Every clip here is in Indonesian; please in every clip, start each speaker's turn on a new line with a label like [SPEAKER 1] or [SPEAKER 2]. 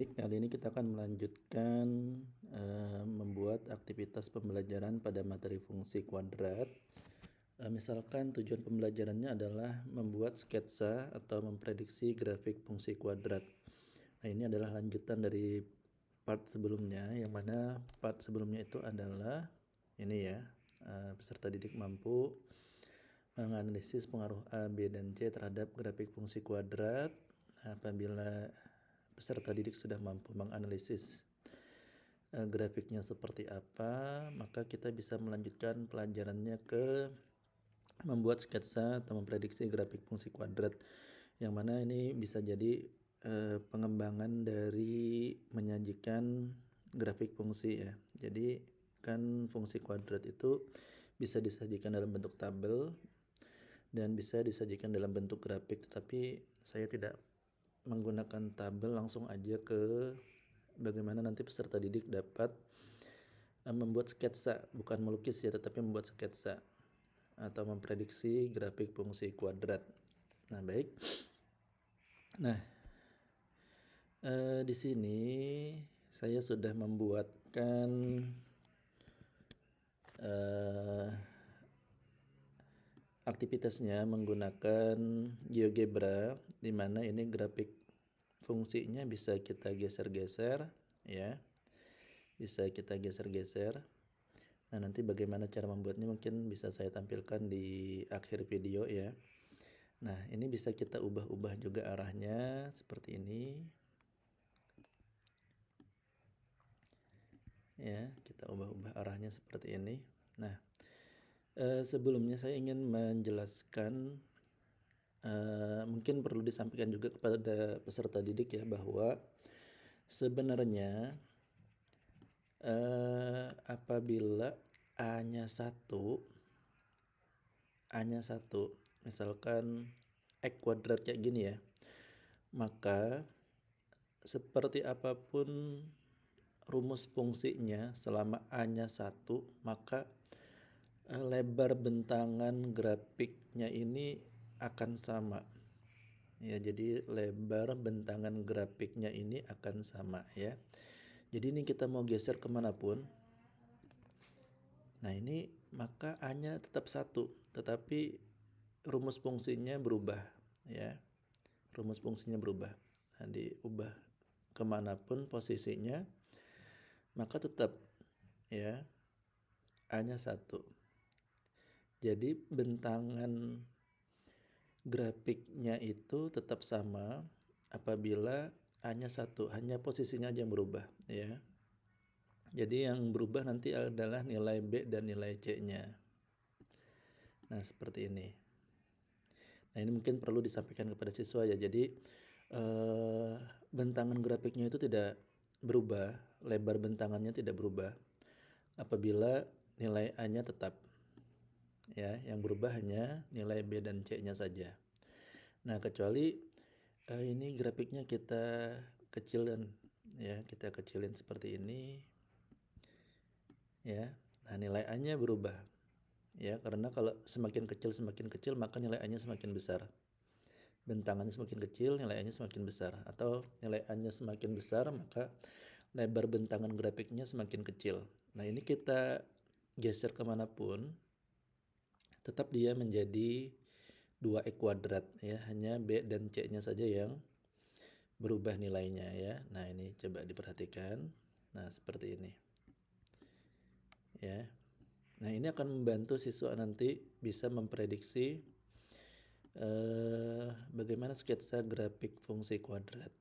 [SPEAKER 1] Baik, kali ini kita akan melanjutkan membuat aktivitas pembelajaran pada materi fungsi kuadrat. Misalkan tujuan pembelajarannya adalah membuat sketsa atau memprediksi grafik fungsi kuadrat. Nah, ini adalah lanjutan dari part sebelumnya, yang mana part sebelumnya itu adalah ini ya, peserta didik mampu menganalisis pengaruh A, B, dan C terhadap grafik fungsi kuadrat. Apabila peserta didik sudah mampu menganalisis grafiknya seperti apa, maka kita bisa melanjutkan pelajarannya ke membuat sketsa atau memprediksi grafik fungsi kuadrat, yang mana ini bisa jadi pengembangan dari menyajikan grafik fungsi ya. Jadi kan fungsi kuadrat itu bisa disajikan dalam bentuk tabel dan bisa disajikan dalam bentuk grafik, tetapi saya tidak menggunakan tabel, langsung aja ke bagaimana nanti peserta didik dapat membuat sketsa, bukan melukis ya, tetapi membuat sketsa atau memprediksi grafik fungsi kuadrat. Nah, baik. Nah, di sini saya sudah membuatkan aktivitasnya menggunakan GeoGebra, di mana ini grafik fungsinya bisa kita geser-geser ya. Bisa kita geser-geser. Nah, nanti bagaimana cara membuatnya mungkin bisa saya tampilkan di akhir video ya. Nah, ini bisa kita ubah-ubah juga arahnya seperti ini. Ya, kita ubah-ubah arahnya seperti ini. Nah, sebelumnya saya ingin menjelaskan, mungkin perlu disampaikan juga kepada peserta didik ya, bahwa sebenarnya apabila A-nya 1, misalkan X kuadrat kayak gini ya, maka seperti apapun rumus fungsinya selama A-nya 1, maka lebar bentangan grafiknya ini akan sama ya. Jadi lebar bentangan grafiknya ini akan sama ya. Jadi ini kita mau geser kemanapun, nah ini maka A-nya tetap 1, tetapi rumus fungsinya berubah ya. Rumus fungsinya berubah. Nah, diubah kemanapun posisinya, maka tetap ya A-nya 1. Jadi bentangan grafiknya itu tetap sama apabila A-nya 1, hanya posisinya aja yang berubah ya. Jadi yang berubah nanti adalah nilai B dan nilai C-nya. Nah, seperti ini. Nah, ini mungkin perlu disampaikan kepada siswa ya. Jadi bentangan grafiknya itu tidak berubah, lebar bentangannya tidak berubah apabila nilai A-nya tetap ya. Yang berubah hanya nilai B dan C-nya saja. Nah, kecuali ini grafiknya kita kecilin ya, kita kecilin seperti ini ya. Nah, nilai A-nya berubah ya, karena kalau semakin kecil maka nilai A-nya semakin besar. Bentangannya semakin kecil, nilai A-nya semakin besar, atau nilai A-nya semakin besar maka lebar bentangan grafiknya semakin kecil. Nah, ini kita geser kemanapun tetap dia menjadi 2x kuadrat ya, hanya B dan C-nya saja yang berubah nilainya ya. Nah, ini coba diperhatikan. Nah, seperti ini ya. Nah, ini akan membantu siswa nanti bisa memprediksi bagaimana sketsa grafik fungsi kuadrat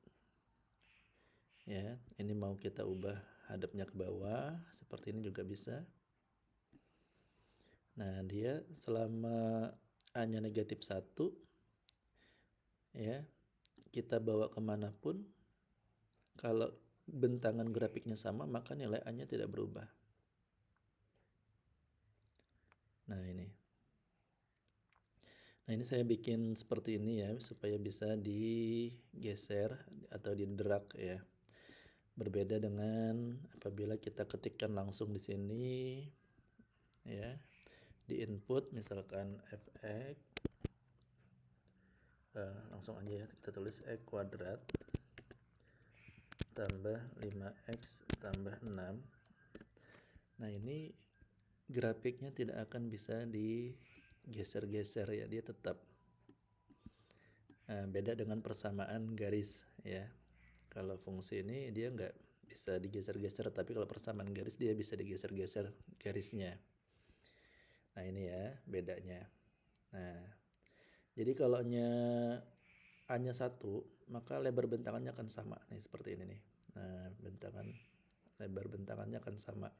[SPEAKER 1] ya. Ini mau kita ubah hadapnya ke bawah seperti ini juga bisa. Nah, dia selama A-nya negatif 1 ya, kita bawa kemanapun, kalau bentangan grafiknya sama maka nilai A-nya tidak berubah. Nah, ini saya bikin seperti ini ya, supaya bisa digeser atau di-drag ya. Berbeda dengan apabila kita ketikkan langsung di sini ya, di input misalkan fx, langsung aja ya kita tulis x kuadrat. tambah 5x tambah 6. Nah, ini grafiknya tidak akan bisa digeser-geser ya, dia tetap. Nah, beda dengan persamaan garis ya. Kalau fungsi ini dia nggak bisa digeser-geser, tapi kalau persamaan garis dia bisa digeser-geser garisnya. Nah, ini ya bedanya. Nah, jadi kalau A-nya 1, maka lebar bentangannya akan sama nih, seperti ini nih. Nah, lebar bentangannya akan sama.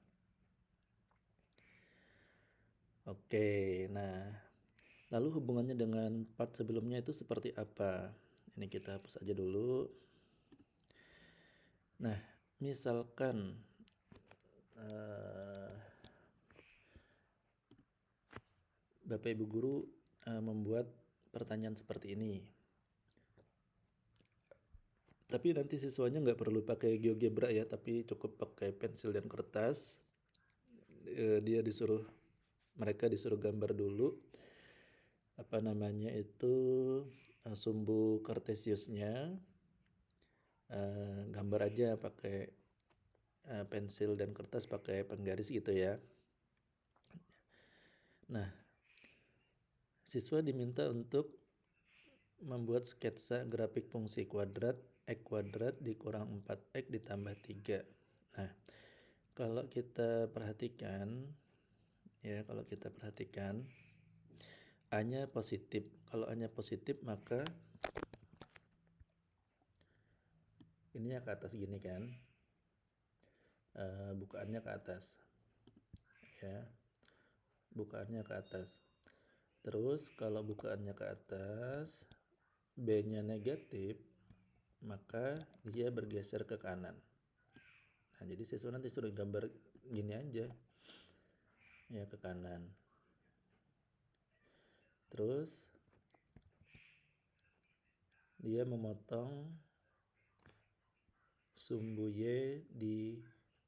[SPEAKER 1] Oke, nah lalu hubungannya dengan part sebelumnya itu seperti apa? Ini kita hapus aja dulu. Nah, misalkan Bapak Ibu Guru membuat pertanyaan seperti ini. Tapi nanti siswanya nggak perlu pakai GeoGebra ya, tapi cukup pakai pensil dan kertas. Mereka disuruh gambar dulu sumbu kartesiusnya. Gambar aja pakai pensil dan kertas, pakai penggaris gitu ya. Nah, siswa diminta untuk membuat sketsa grafik fungsi kuadrat x kuadrat dikurang 4x ditambah 3. Nah, kalau kita perhatikan A-nya positif. Kalau A-nya positif, maka ininya ke atas gini kan, bukaannya ke atas ya, bukaannya ke atas. Terus kalau bukaannya ke atas, B-nya negatif, maka dia bergeser ke kanan. Nah, jadi siswa nanti suruh gambar gini aja ya, ke kanan. Terus dia memotong sumbu Y di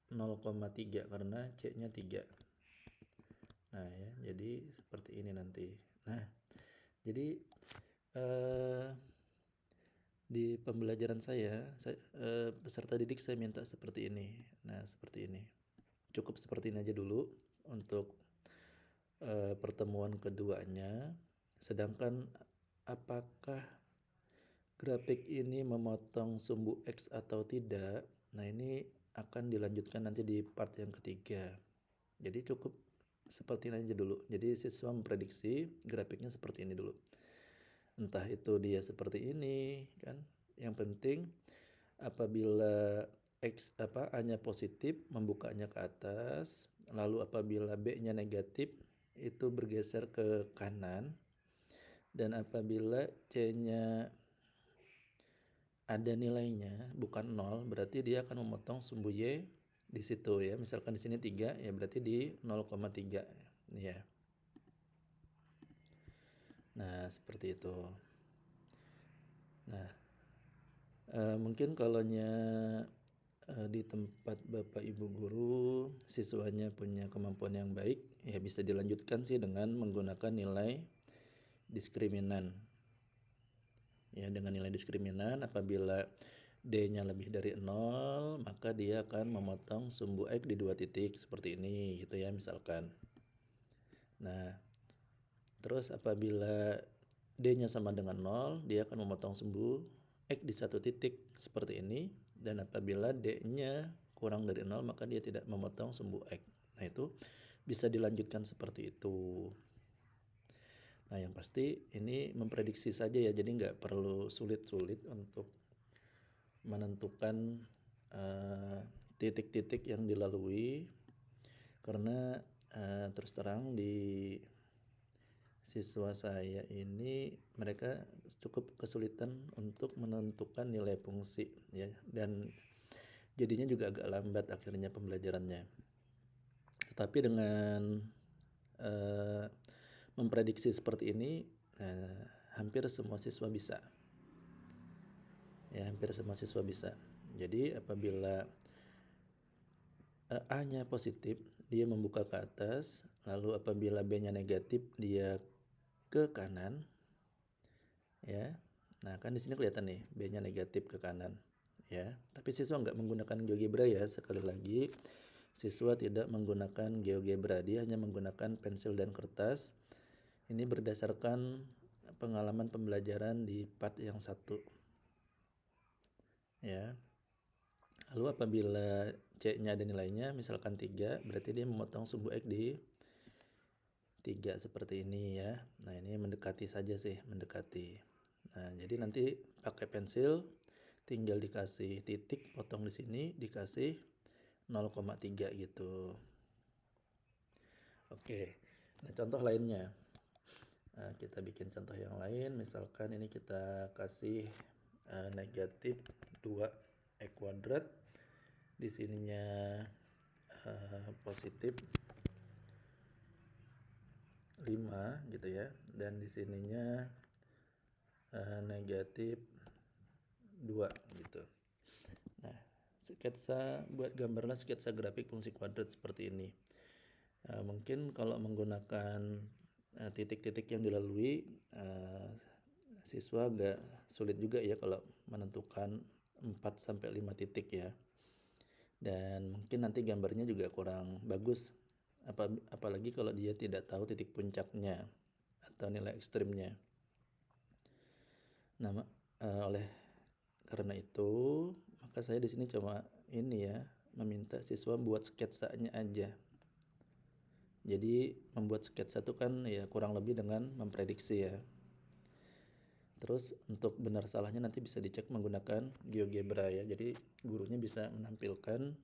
[SPEAKER 1] 0,3 karena C-nya 3. Nah ya, jadi seperti ini nanti. Nah, jadi di pembelajaran peserta didik saya minta seperti ini. Nah, seperti ini. Cukup seperti ini aja dulu untuk pertemuan keduanya. Sedangkan apakah grafik ini memotong sumbu X atau tidak, nah ini akan dilanjutkan nanti di part yang ketiga. Jadi cukup seperti ini aja dulu. Jadi siswa memprediksi grafiknya seperti ini dulu. Entah itu dia seperti ini kan. Yang penting apabila A-nya positif, membukanya ke atas, lalu apabila B-nya negatif itu bergeser ke kanan, dan apabila C-nya ada nilainya bukan 0, berarti dia akan memotong sumbu Y di situ ya. Misalkan di sini 3 ya, berarti di 0,3 ya. Nah, seperti itu. Nah, mungkin di tempat Bapak Ibu guru siswanya punya kemampuan yang baik, ya bisa dilanjutkan sih dengan menggunakan nilai diskriminan. Ya, dengan nilai diskriminan apabila D-nya lebih dari 0, maka dia akan memotong sumbu X di 2 titik seperti ini gitu ya, misalkan. Nah, terus apabila D-nya sama dengan 0, dia akan memotong sumbu X di 1 titik seperti ini, dan apabila D-nya kurang dari 0, maka dia tidak memotong sumbu X. Nah, itu bisa dilanjutkan seperti itu. Nah, yang pasti ini memprediksi saja ya, jadi nggak perlu sulit-sulit untuk menentukan titik-titik yang dilalui, karena terus terang di siswa saya ini mereka cukup kesulitan untuk menentukan nilai fungsi ya, dan jadinya juga agak lambat akhirnya pembelajarannya. Tetapi dengan memprediksi seperti ini, hampir semua siswa bisa. Ya, hampir semua siswa bisa. Jadi apabila A-nya positif, dia membuka ke atas, lalu apabila B-nya negatif, dia ke kanan. Ya. Nah, kan di sini kelihatan nih, B-nya negatif ke kanan. ya. Tapi siswa nggak menggunakan GeoGebra ya, sekali lagi siswa tidak menggunakan GeoGebra, dia hanya menggunakan pensil dan kertas. Ini berdasarkan pengalaman pembelajaran di part yang 1 ya. Lalu apabila C-nya ada nilainya misalkan 3, berarti dia memotong sumbu X di 3 seperti ini ya. Nah, ini mendekati saja sih, mendekati. Nah, jadi nanti pakai pensil tinggal dikasih titik, potong di sini, dikasih 0,3 gitu. Oke. Nah, contoh lainnya. Nah, kita bikin contoh yang lain, misalkan ini kita kasih negatif 2x kuadrat, di sininya positif 5 gitu ya, dan di sininya negatif 2 gitu. Nah, buat gambarlah sketsa grafik fungsi kuadrat seperti ini. Mungkin kalau menggunakan titik-titik yang dilalui, siswa agak sulit juga ya kalau menentukan 4-5 titik ya. Dan mungkin nanti gambarnya juga kurang bagus, apalagi kalau dia tidak tahu titik puncaknya atau nilai ekstrimnya. Nah, oleh karena itu, maka saya di sini cuma ini ya, meminta siswa buat sketsanya aja. Jadi membuat sketsa itu kan ya kurang lebih dengan memprediksi ya. Terus untuk benar salahnya nanti bisa dicek menggunakan GeoGebra ya. Jadi gurunya bisa menampilkan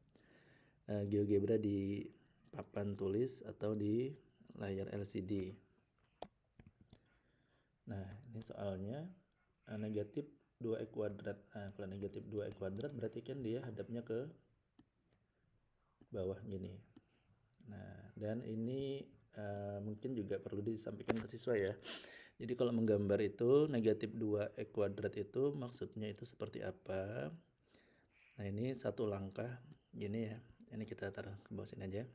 [SPEAKER 1] GeoGebra di papan tulis atau di layar LCD. Nah, ini soalnya negatif 2x kuadrat. Nah, kalau negatif 2x kuadrat berarti kan dia hadapnya ke bawah gini. Nah, dan ini mungkin juga perlu disampaikan ke siswa ya. Jadi kalau menggambar itu negatif 2x kuadrat itu maksudnya itu seperti apa? Nah, ini satu langkah gini ya. Ini kita taruh ke bawah sini aja.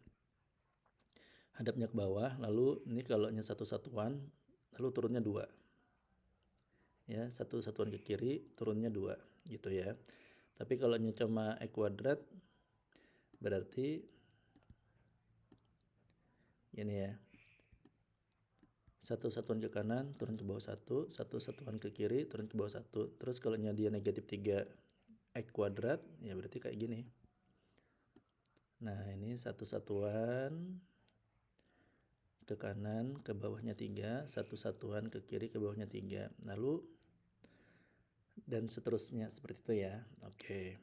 [SPEAKER 1] Hadapnya ke bawah, lalu ini kalau nya satu satuan, lalu turunnya 2. Ya, satu satuan ke kiri, turunnya 2 gitu ya. Tapi kalau nya cuma x kuadrat berarti ini ya. Satu satuan ke kanan turun ke bawah 1, satu satuan ke kiri turun ke bawah 1. Terus kalau nya dia negatif 3 x kuadrat ya berarti kayak gini. Nah, ini satu satuan ke kanan ke bawahnya 3, satu satuan ke kiri ke bawahnya 3. Lalu dan seterusnya seperti itu ya. Oke.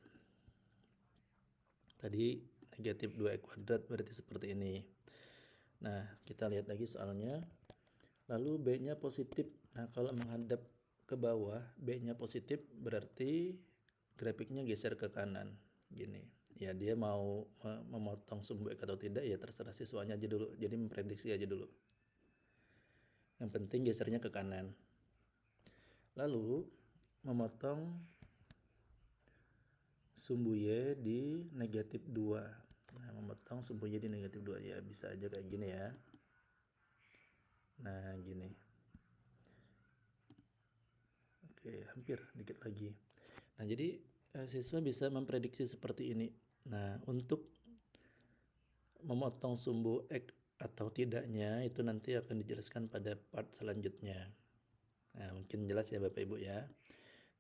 [SPEAKER 1] Tadi negatif 2x kuadrat berarti seperti ini. Nah, kita lihat lagi soalnya. Lalu B-nya positif. Nah, kalau menghadap ke bawah, B-nya positif berarti grafiknya geser ke kanan. Gini. Ya, dia mau memotong sumbu X atau tidak ya terserah siswanya aja dulu. Jadi memprediksi aja dulu. Yang penting gesernya ke kanan. Lalu memotong sumbu Y di negatif 2. Nah, memotong sumbu Y di negatif 2 ya bisa aja kayak gini ya. Nah, gini. Oke, hampir dikit lagi. Nah, jadi siswa bisa memprediksi seperti ini. Nah, untuk memotong sumbu X atau tidaknya itu nanti akan dijelaskan pada part selanjutnya. Nah, mungkin jelas ya Bapak Ibu ya.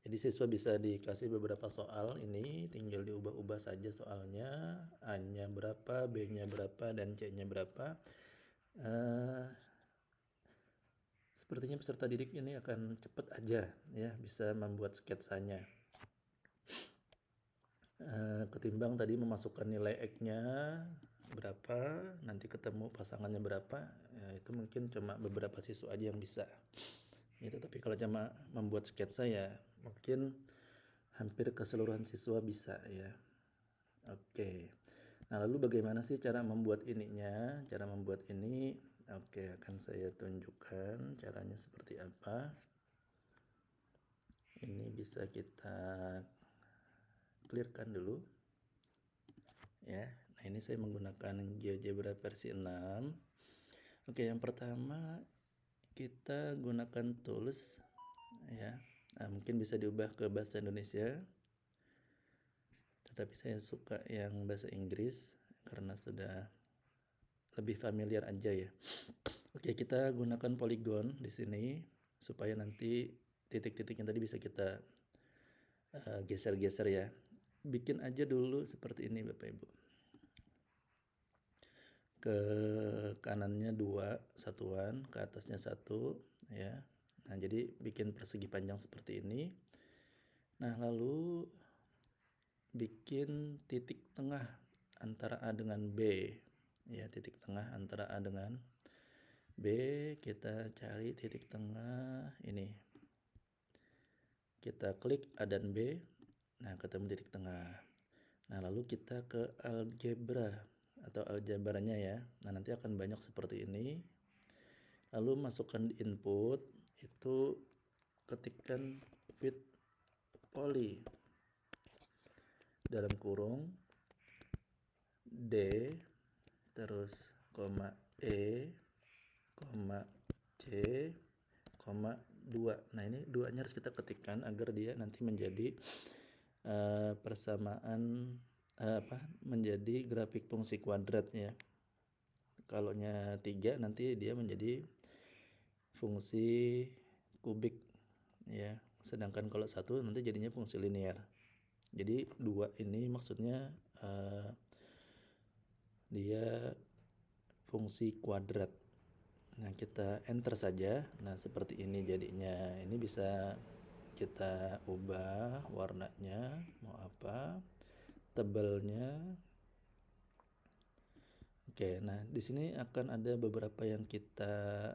[SPEAKER 1] Jadi siswa bisa dikasih beberapa soal ini, tinggal diubah-ubah saja soalnya, A-nya berapa, B-nya berapa, dan C-nya berapa. Sepertinya peserta didik ini akan cepat aja ya bisa membuat sketsanya. Ketimbang tadi memasukkan nilai X-nya berapa, nanti ketemu pasangannya berapa, ya, itu mungkin cuma beberapa siswa aja yang bisa. Gitu, tapi kalau cuma membuat sketsa ya mungkin hampir keseluruhan siswa bisa ya. Oke. Nah, lalu bagaimana sih cara membuat ininya? Cara membuat ini, oke, akan saya tunjukkan caranya seperti apa. Ini bisa kita clearkan dulu. Ya. Nah, ini saya menggunakan GeoGebra versi 6. Oke, yang pertama kita gunakan tools ya. Nah, mungkin bisa diubah ke bahasa Indonesia. tapi saya suka yang bahasa Inggris karena sudah lebih familiar aja ya. Oke, kita gunakan polygon di sini supaya nanti titik-titiknya tadi bisa kita geser-geser ya. Bikin aja dulu seperti ini Bapak Ibu. Ke kanannya 2 satuan, ke atasnya 1 ya. Nah, jadi bikin persegi panjang seperti ini. Nah, lalu bikin titik tengah antara A dengan B. Ya, titik tengah antara A dengan B, kita cari titik tengah ini. Kita klik A dan B. Nah, ketemu titik tengah. Nah, lalu kita ke algebra atau aljabaranya ya. Nah, nanti akan banyak seperti ini. Lalu masukkan di input, itu ketikkan with poly dalam kurung D terus koma E koma C koma 2. Nah, ini 2-nya harus kita ketikkan agar dia nanti menjadi persamaan menjadi grafik fungsi kuadrat ya. Kalau nya 3 nanti dia menjadi fungsi kubik ya. Sedangkan kalau 1 nanti jadinya fungsi linear. Jadi 2 ini maksudnya dia fungsi kuadrat. Nah, kita enter saja. Nah, seperti ini jadinya. Ini bisa kita ubah warnanya mau apa, tebalnya. Oke, nah di sini akan ada beberapa yang kita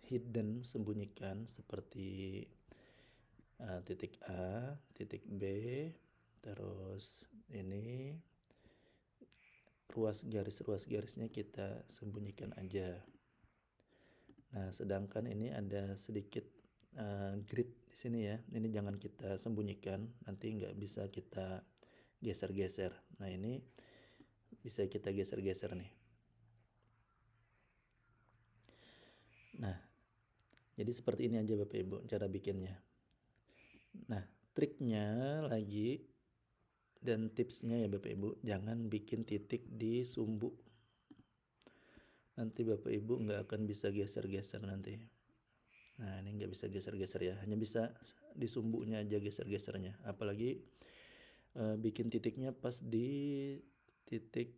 [SPEAKER 1] hidden, sembunyikan seperti titik A, titik B, terus ini ruas garisnya kita sembunyikan aja. Nah, sedangkan ini ada sedikit grid di sini ya. Ini jangan kita sembunyikan, nanti nggak bisa kita geser-geser. Nah, ini bisa kita geser-geser nih. Nah, jadi seperti ini aja Bapak Ibu cara bikinnya. Nah, triknya lagi dan tipsnya ya Bapak Ibu, jangan bikin titik di sumbu. Nanti Bapak Ibu nggak akan bisa geser-geser nanti. Nah, ini nggak bisa geser-geser ya, hanya bisa di sumbunya aja geser-gesernya. Apalagi bikin titiknya pas di titik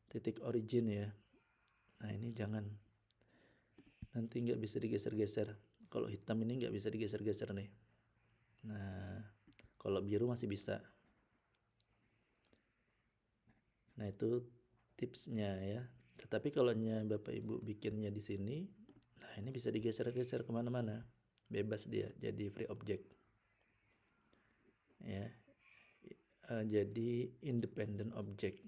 [SPEAKER 1] titik origin ya. Nah, ini jangan, nanti nggak bisa digeser-geser. Kalau hitam ini nggak bisa digeser-geser nih. Nah, kalau biru masih bisa. Nah, itu tipsnya ya. Tetapi kalau Bapak Ibu bikinnya di sini, nah ini bisa digeser-geser kemana-mana, bebas dia, jadi free object ya. Jadi independent object,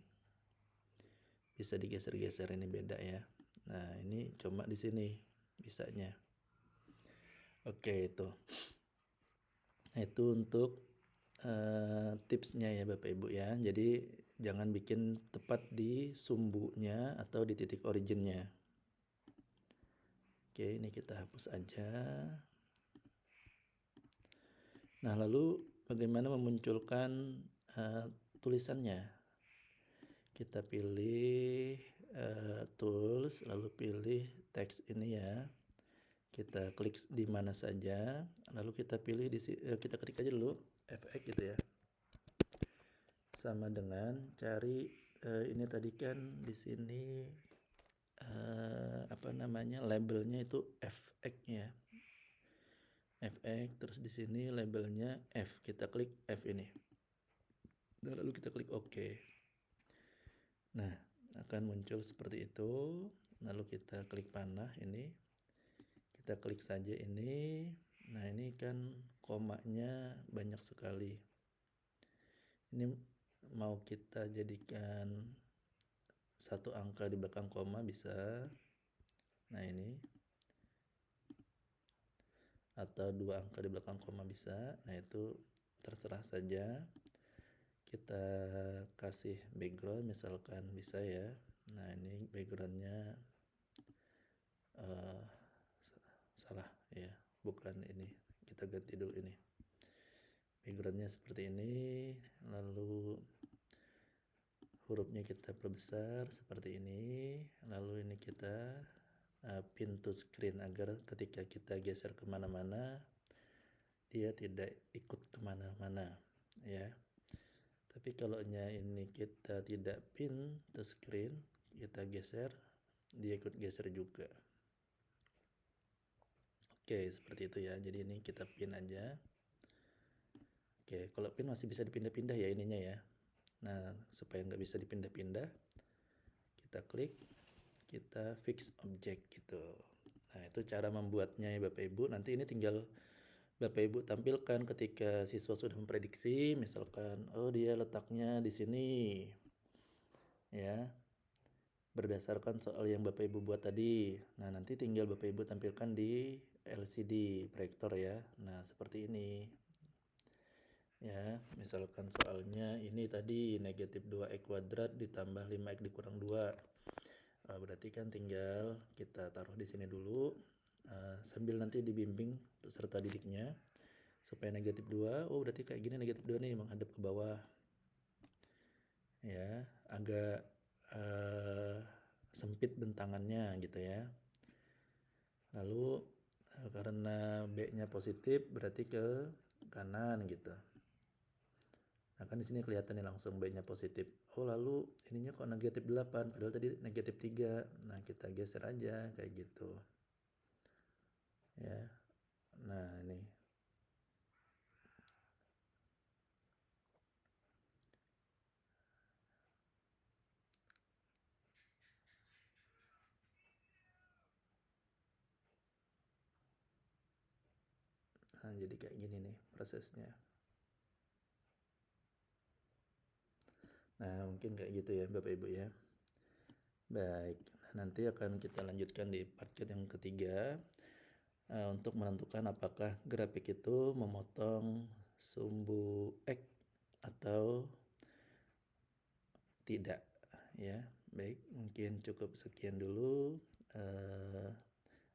[SPEAKER 1] bisa digeser-geser, ini beda ya. Nah, ini cuma di sini bisanya. Oke, itu. Nah, itu untuk tipsnya ya Bapak Ibu ya. Jadi jangan bikin tepat di sumbunya atau di titik originnya. Oke, ini kita hapus aja. Nah, lalu bagaimana memunculkan tulisannya? Kita pilih tools, lalu pilih teks ini ya. Kita klik di mana saja, lalu kita pilih kita ketik aja dulu fx gitu ya. Sama dengan cari ini tadi kan di sini labelnya itu fx ya. fx, terus di sini labelnya f. Kita klik f ini. Dan lalu kita klik OK. Nah, akan muncul seperti itu. Lalu kita klik panah ini. Kita klik saja ini. Nah, ini kan komanya banyak sekali. Ini mau kita jadikan satu angka di belakang koma bisa. Nah, ini. Atau 2 angka di belakang koma bisa. Nah, itu terserah saja. Kita kasih background misalkan bisa ya. Nah, ini backgroundnya salah ya, bukan ini, kita ganti dulu ini. backgroundnya seperti ini, lalu hurufnya kita perbesar seperti ini, lalu ini kita pin to screen agar ketika kita geser kemana-mana dia tidak ikut kemana-mana ya. Tapi kalau ini kita tidak pin to screen, kita geser, dia ikut geser juga. Oke, seperti itu ya. Jadi ini kita pin aja. Oke, kalau pin masih bisa dipindah-pindah ya ininya ya. Nah, supaya nggak bisa dipindah-pindah, kita klik, kita fix object gitu. Nah, itu cara membuatnya ya Bapak Ibu. Nanti ini tinggal Bapak Ibu tampilkan ketika siswa sudah memprediksi, misalkan, oh dia letaknya di sini, ya, berdasarkan soal yang Bapak Ibu buat tadi. Nah, nanti tinggal Bapak Ibu tampilkan di LCD proyektor ya. Nah, seperti ini. Ya, misalkan soalnya ini tadi negatif 2x kuadrat ditambah 5x dikurang 2. Berarti kan tinggal kita taruh di sini dulu, sambil nanti dibimbing peserta didiknya supaya negatif 2. Oh, berarti kayak gini negatif 2 nih menghadap ke bawah. Ya, agak sempit bentangannya gitu ya. Lalu karena B-nya positif berarti ke kanan gitu. Nah, kan di sini kelihatan nih langsung B-nya positif. Oh, lalu ininya kok negatif 8 padahal tadi negatif 3. Nah, kita geser aja kayak gitu. Ya. Nah, ini. Nah, jadi kayak gini nih prosesnya. Nah, mungkin kayak gitu ya Bapak Ibu ya. Baik, nanti akan kita lanjutkan di part yang ketiga untuk menentukan apakah grafik itu memotong sumbu X atau tidak ya. Baik, mungkin cukup sekian dulu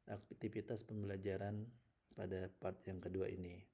[SPEAKER 1] aktivitas pembelajaran pada part yang kedua ini.